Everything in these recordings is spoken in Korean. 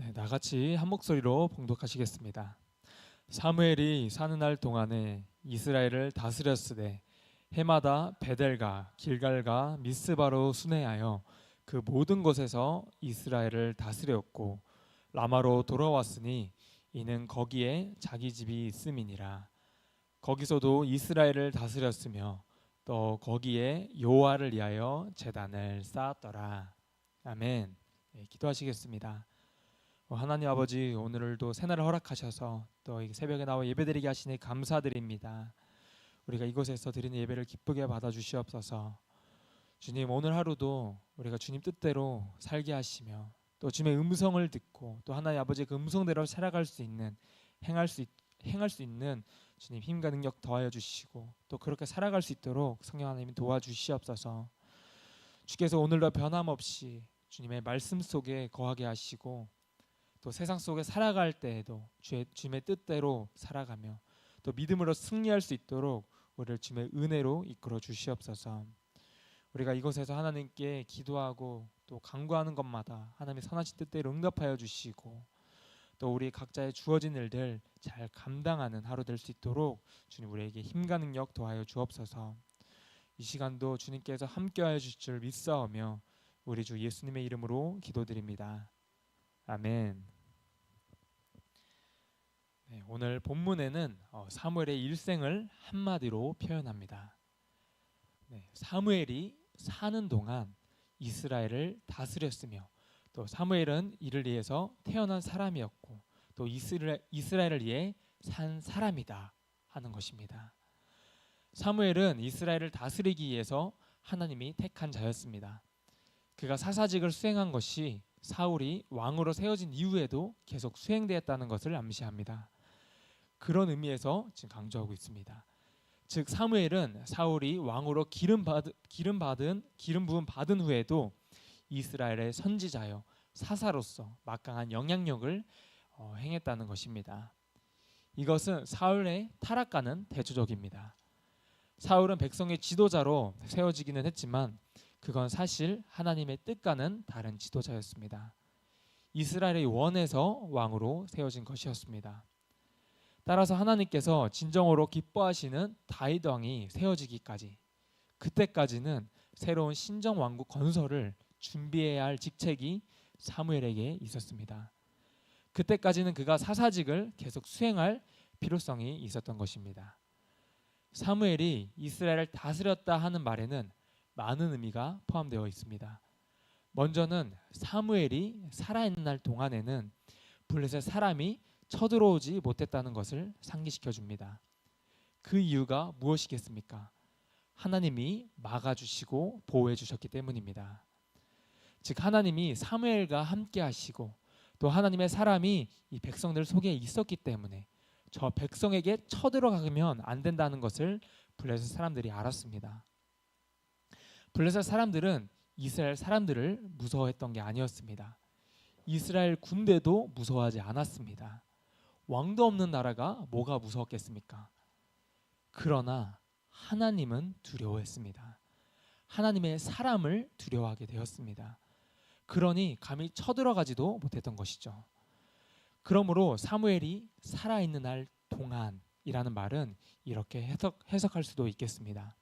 네, 나같이 한 목소리로 봉독하시겠습니다. 사무엘이 사는 날 동안에 이스라엘을 다스렸으되 해마다 베델과 길갈과 미스바로 순회하여 그 모든 곳에서 이스라엘을 다스렸고 라마로 돌아왔으니 이는 거기에 자기 집이 있음이니라. 거기서도 이스라엘을 다스렸으며 또 거기에 여호와를 위하여 제단을 쌓았더라. 아멘. 네, 기도하시겠습니다. 하나님 아버지, 오늘도 새날을 허락하셔서 또 이 새벽에 나와 예배드리게 하시니 감사드립니다. 우리가 이곳에서 드리는 예배를 기쁘게 받아주시옵소서. 주님, 오늘 하루도 우리가 주님 뜻대로 살게 하시며 또 주님의 음성을 듣고 또 하나님 아버지의 그 음성대로 살아갈 수 있는 행할 수 있는 주님 힘과 능력 더하여 주시고 또 그렇게 살아갈 수 있도록 성령 하나님이 도와주시옵소서. 주께서 오늘도 변함없이 주님의 말씀 속에 거하게 하시고 또 세상 속에 살아갈 때에도 주님의 뜻대로 살아가며 또 믿음으로 승리할 수 있도록 우리를 주님의 은혜로 이끌어 주시옵소서. 우리가 이곳에서 하나님께 기도하고 또 간구하는 것마다 하나님의 선하신 뜻대로 응답하여 주시고 또 우리 각자의 주어진 일들 잘 감당하는 하루 될 수 있도록 주님 우리에게 힘과 능력 더하여 주옵소서. 이 시간도 주님께서 함께하여 주실 줄 믿사오며 우리 주 예수님의 이름으로 기도드립니다. 아멘. 네, 오늘 본문에는 사무엘의 일생을 한마디로 표현합니다. 네, 사무엘이 사는 동안 이스라엘을 다스렸으며 또 사무엘은 이를 위해서 태어난 사람이었고 또 이스라엘을 위해 산 사람이다 하는 것입니다. 사무엘은 이스라엘을 다스리기 위해서 하나님이 택한 자였습니다. 그가 사사직을 수행한 것이 사울이 왕으로 세워진 이후에도 계속 수행되었다는 것을 암시합니다. 그런 의미에서 지금 강조하고 있습니다. 즉 사무엘은 사울이 왕으로 기름 부음 받은 후에도 이스라엘의 선지자여 사사로서 막강한 영향력을 행했다는 것입니다. 이것은 사울의 타락과는 대조적입니다. 사울은 백성의 지도자로 세워지기는 했지만 그건 사실 하나님의 뜻과는 다른 지도자였습니다. 이스라엘의 원에서 왕으로 세워진 것이었습니다. 따라서 하나님께서 진정으로 기뻐하시는 다윗 왕이 세워지기까지 그때까지는 새로운 신정 왕국 건설을 준비해야 할 직책이 사무엘에게 있었습니다. 그때까지는 그가 사사직을 계속 수행할 필요성이 있었던 것입니다. 사무엘이 이스라엘을 다스렸다 하는 말에는 많은 의미가 포함되어 있습니다. 먼저는 사무엘이 살아있는 날 동안에는 블레셋 사람이 쳐들어오지 못했다는 것을 상기시켜 줍니다. 그 이유가 무엇이겠습니까? 하나님이 막아주시고 보호해 주셨기 때문입니다. 즉 하나님이 사무엘과 함께 하시고 또 하나님의 사람이 이 백성들 속에 있었기 때문에 저 백성에게 쳐들어가면 안 된다는 것을 블레셋 사람들이 알았습니다. 블레셋 사람들은 이스라엘 사람들을 무서워했던 게 아니었습니다. 이스라엘 군대도 무서워하지 않았습니다. 왕도 없는 나라가 뭐가 무서웠겠습니까? 그러나 하나님은 두려워했습니다. 하나님의 사람을 두려워하게 되었습니다. 그러니 감히 쳐들어가지도 못했던 것이죠. 그러므로 사무엘이 살아있는 날 동안이라는 말은 이렇게 해석할 수도 있겠습니다.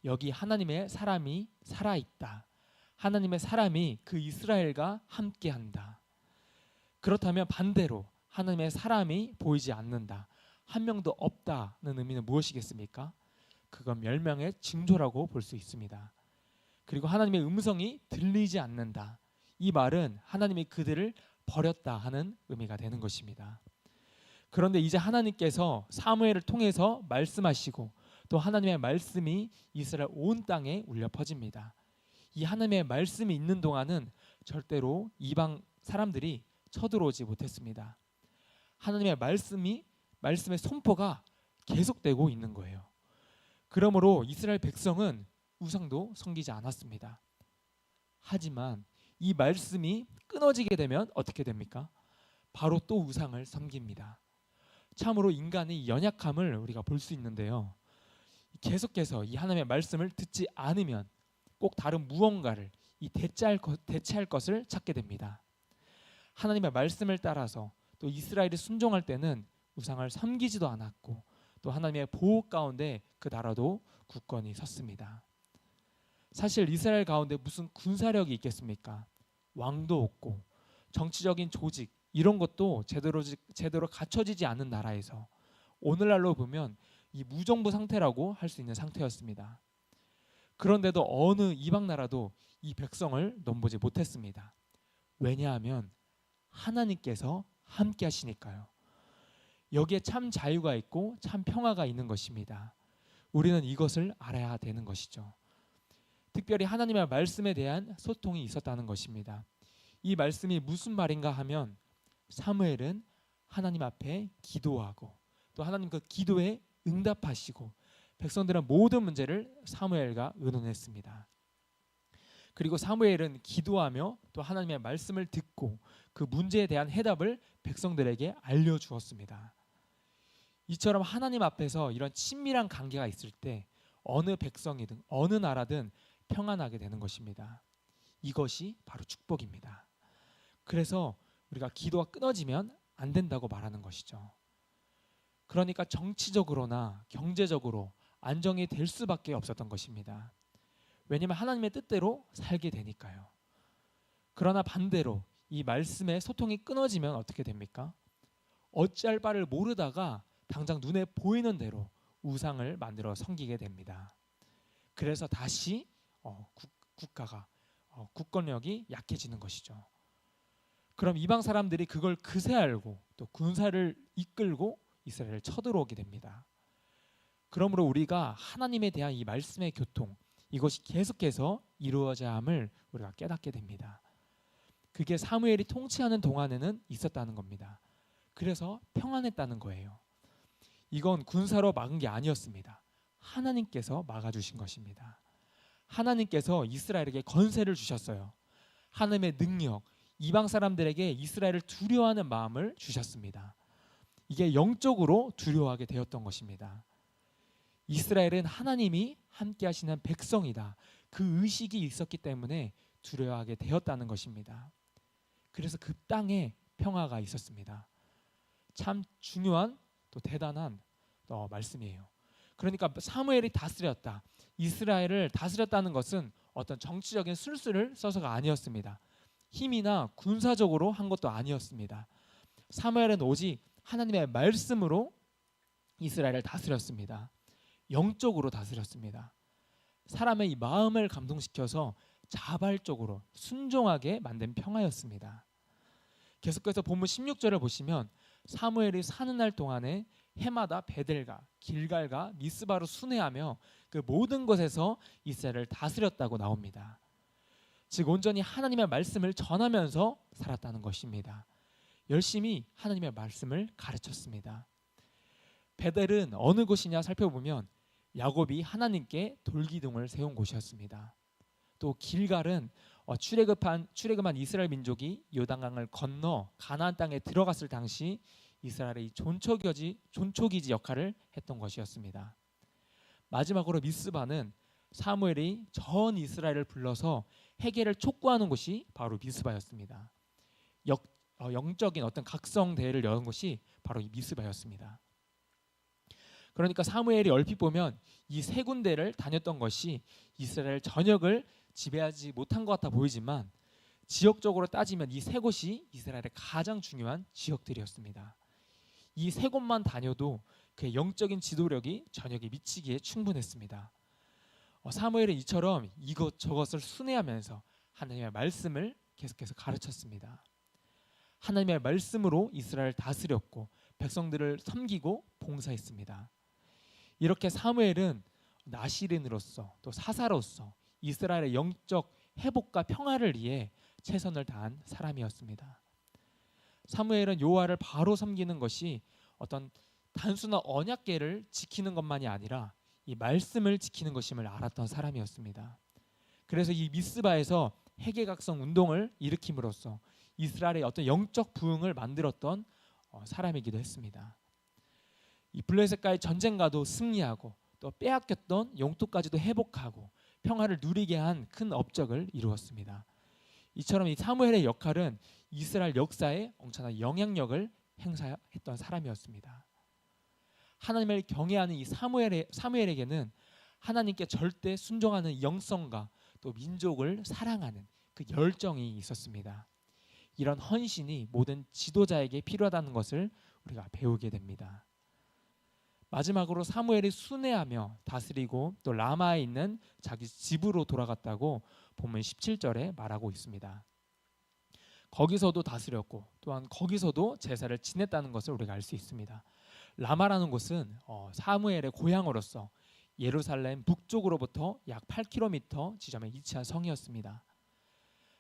여기 하나님의 사람이 살아있다. 하나님의 사람이 그 이스라엘과 함께한다. 그렇다면 반대로 하나님의 사람이 보이지 않는다. 한 명도 없다는 의미는 무엇이겠습니까? 그건 멸망의 징조라고 볼 수 있습니다. 그리고 하나님의 음성이 들리지 않는다. 이 말은 하나님이 그들을 버렸다 하는 의미가 되는 것입니다. 그런데 이제 하나님께서 사무엘을 통해서 말씀하시고 또 하나님의 말씀이 이스라엘 온 땅에 울려 퍼집니다. 이 하나님의 말씀이 있는 동안은 절대로 이방 사람들이 쳐들어오지 못했습니다. 하나님의 말씀의 선포가 계속되고 있는 거예요. 그러므로 이스라엘 백성은 우상도 섬기지 않았습니다. 하지만 이 말씀이 끊어지게 되면 어떻게 됩니까? 바로 또 우상을 섬깁니다. 참으로 인간의 연약함을 우리가 볼 수 있는데요. 계속해서 이 하나님의 말씀을 듣지 않으면 꼭 다른 무언가를 대체할 것을 찾게 됩니다. 하나님의 말씀을 따라서 또 이스라엘이 순종할 때는 우상을 섬기지도 않았고 또 하나님의 보호 가운데 그 나라도 굳건히 섰습니다. 사실 이스라엘 가운데 무슨 군사력이 있겠습니까? 왕도 없고 정치적인 조직 이런 것도 제대로 갖춰지지 않은 나라에서 오늘날로 보면 이 무정부 상태라고 할 수 있는 상태였습니다. 그런데도 어느 이방 나라도 이 백성을 넘보지 못했습니다. 왜냐하면 하나님께서 함께 하시니까요. 여기에 참 자유가 있고 참 평화가 있는 것입니다. 우리는 이것을 알아야 되는 것이죠. 특별히 하나님의 말씀에 대한 소통이 있었다는 것입니다. 이 말씀이 무슨 말인가 하면 사무엘은 하나님 앞에 기도하고 또 하나님 그 기도에 응답하시고 백성들은 모든 문제를 사무엘과 의논했습니다. 그리고 사무엘은 기도하며 또 하나님의 말씀을 듣고 그 문제에 대한 해답을 백성들에게 알려주었습니다. 이처럼 하나님 앞에서 이런 친밀한 관계가 있을 때 어느 백성이든 어느 나라든 평안하게 되는 것입니다. 이것이 바로 축복입니다. 그래서 우리가 기도가 끊어지면 안 된다고 말하는 것이죠. 그러니까 정치적으로나 경제적으로 안정이 될 수밖에 없었던 것입니다. 왜냐하면 하나님의 뜻대로 살게 되니까요. 그러나 반대로 이 말씀의 소통이 끊어지면 어떻게 됩니까? 어찌할 바를 모르다가 당장 눈에 보이는 대로 우상을 만들어 섬기게 됩니다. 그래서 다시 국가가 국권력이 약해지는 것이죠. 그럼 이방 사람들이 그걸 그새 알고 또 군사를 이끌고 이스라엘을 쳐들어오게 됩니다. 그러므로 우리가 하나님에 대한 이 말씀의 교통 이것이 계속해서 이루어져야 함을 우리가 깨닫게 됩니다. 그게 사무엘이 통치하는 동안에는 있었다는 겁니다. 그래서 평안했다는 거예요. 이건 군사로 막은 게 아니었습니다. 하나님께서 막아주신 것입니다. 하나님께서 이스라엘에게 건세를 주셨어요. 하나님의 능력, 이방 사람들에게 이스라엘을 두려워하는 마음을 주셨습니다. 이게 영적으로 두려워하게 되었던 것입니다. 이스라엘은 하나님이 함께 하시는 백성이다. 그 의식이 있었기 때문에 두려워하게 되었다는 것입니다. 그래서 그 땅에 평화가 있었습니다. 참 중요한 또 대단한 말씀이에요. 그러니까 사무엘이 다스렸다. 이스라엘을 다스렸다는 것은 어떤 정치적인 술수를 써서가 아니었습니다. 힘이나 군사적으로 한 것도 아니었습니다. 사무엘은 오직 하나님의 말씀으로 이스라엘을 다스렸습니다. 영적으로 다스렸습니다. 사람의 이 마음을 감동시켜서 자발적으로 순종하게 만든 평화였습니다. 계속해서 본문 16절을 보시면 사무엘이 사는 날 동안에 해마다 베델과 길갈과 미스바로 순회하며 그 모든 곳에서 이스라엘을 다스렸다고 나옵니다. 즉 온전히 하나님의 말씀을 전하면서 살았다는 것입니다. 열심히 하나님의 말씀을 가르쳤습니다. 베델은 어느 곳이냐 살펴보면 야곱이 하나님께 돌기둥을 세운 곳이었습니다. 또 길갈은 출애굽한 이스라엘 민족이 요단강을 건너 가나안 땅에 들어갔을 당시 이스라엘의 존초기지 역할을 했던 것이었습니다. 마지막으로 미스바는 사무엘이 전 이스라엘을 불러서 회개를 촉구하는 곳이 바로 미스바였습니다. 영적인 어떤 각성 대회를 여는 곳이 바로 이 미스바였습니다. 그러니까 사무엘이 얼핏 보면 이 세 군데를 다녔던 것이 이스라엘 전역을 지배하지 못한 것 같아 보이지만 지역적으로 따지면 이 세 곳이 이스라엘의 가장 중요한 지역들이었습니다. 이 세 곳만 다녀도 그의 영적인 지도력이 전역에 미치기에 충분했습니다. 사무엘은 이처럼 이것저것을 순회하면서 하나님의 말씀을 계속해서 가르쳤습니다. 하나님의 말씀으로 이스라엘을 다스렸고 백성들을 섬기고 봉사했습니다. 이렇게 사무엘은 나시린으로서 또 사사로서 이스라엘의 영적 회복과 평화를 위해 최선을 다한 사람이었습니다. 사무엘은 여호와를 바로 섬기는 것이 어떤 단순한 언약궤를 지키는 것만이 아니라 이 말씀을 지키는 것임을 알았던 사람이었습니다. 그래서 이 미스바에서 회개각성 운동을 일으킴으로써 이스라엘의 어떤 영적 부흥을 만들었던 사람이기도 했습니다. 이 블레셋과의 전쟁과도 승리하고 또 빼앗겼던 영토까지도 회복하고 평화를 누리게 한 큰 업적을 이루었습니다. 이처럼 이 사무엘의 역할은 이스라엘 역사에 엄청난 영향력을 행사했던 사람이었습니다. 하나님을 경외하는 이 사무엘에게는 하나님께 절대 순종하는 영성과 또 민족을 사랑하는 그 열정이 있었습니다. 이런 헌신이 모든 지도자에게 필요하다는 것을 우리가 배우게 됩니다. 마지막으로 사무엘이 순회하며 다스리고 또 라마에 있는 자기 집으로 돌아갔다고 본문 17절에 말하고 있습니다. 거기서도 다스렸고 또한 거기서도 제사를 지냈다는 것을 우리가 알 수 있습니다. 라마라는 곳은 사무엘의 고향으로서 예루살렘 북쪽으로부터 약 8km 지점에 위치한 성이었습니다.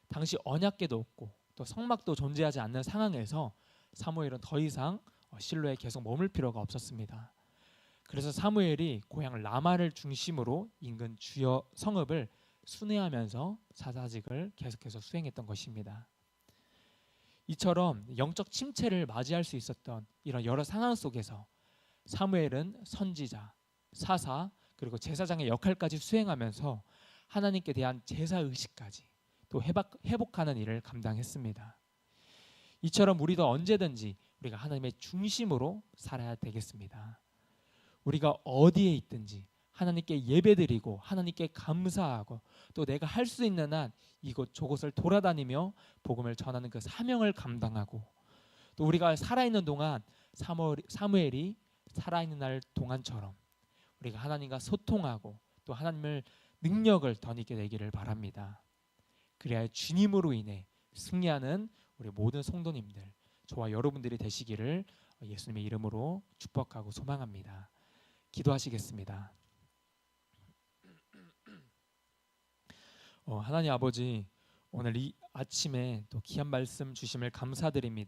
당시 언약궤도 없고 또 성막도 존재하지 않는 상황에서 사무엘은 더 이상 실로에 계속 머물 필요가 없었습니다. 그래서 사무엘이 고향 라마를 중심으로 인근 주요 성읍을 순회하면서 사사직을 계속해서 수행했던 것입니다. 이처럼 영적 침체를 맞이할 수 있었던 이런 여러 상황 속에서 사무엘은 선지자, 사사 그리고 제사장의 역할까지 수행하면서 하나님께 대한 제사 의식까지 또 회복하는 일을 감당했습니다. 이처럼 우리도 언제든지 우리가 하나님의 중심으로 살아야 되겠습니다. 우리가 어디에 있든지 하나님께 예배드리고 하나님께 감사하고 또 내가 할 수 있는 한 이곳 저곳을 돌아다니며 복음을 전하는 그 사명을 감당하고 또 우리가 살아있는 동안 사무엘이 살아있는 날 동안처럼 우리가 하나님과 소통하고 또 하나님을 능력을 덧입게 되기를 바랍니다. 그래야 주님으로 인해 승리하는 우리 모든 성도님들 저와 여러분들이 되시기를 예수님의 이름으로 축복하고 소망합니다. 기도하시겠습니다. 하나님 아버지, 오늘 이 아침에 또 귀한 말씀 주심을 감사드립니다.